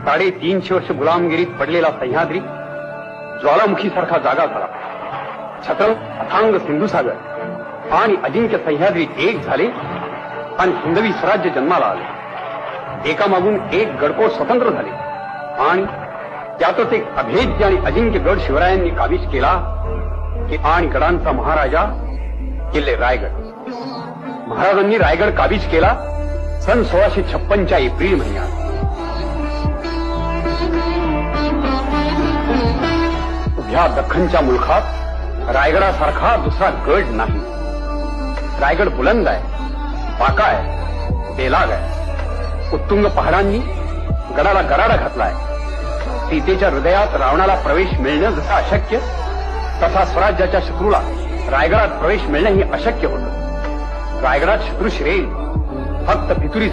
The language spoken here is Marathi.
350 वर्ष गुलामगिरीत पडलेला सह्याद्री ज्वालामुखीसारखा जागा झाला. छत्र अथांग सिंधुसागर आणि अजिंक्य सह्याद्री एक झाले आणि हिंदवी स्वराज्य जन्माला आले. एकामागून एक गडकोट स्वतंत्र झाले आणि त्यातच एक अभेद्य आणि अजिंक्य गड शिवरायांनी काबीज केला की आणि गडांचा महाराजा किल्ले रायगड. महाराजांनी रायगड काबीज केला सन 1656च्या एप्रिल महिन्यात. उभ्या दख्खनच्या मुलखात रायगडासारखा दुसरा गड नाही. रायगड बुलंद आहे, बाका आहे, बेलाग आहे. उत्तुंग पहाडांनी गडाला गराडा घातलाय. सीतेच्या हृदयात रावणाला प्रवेश मिळणं जसं अशक्य तसा स्वराज्याच्या शत्रूला रायगडात प्रवेश मिळणं ही अशक्य होतं. रायगडात शत्रू शिरेल फक्त फितुरी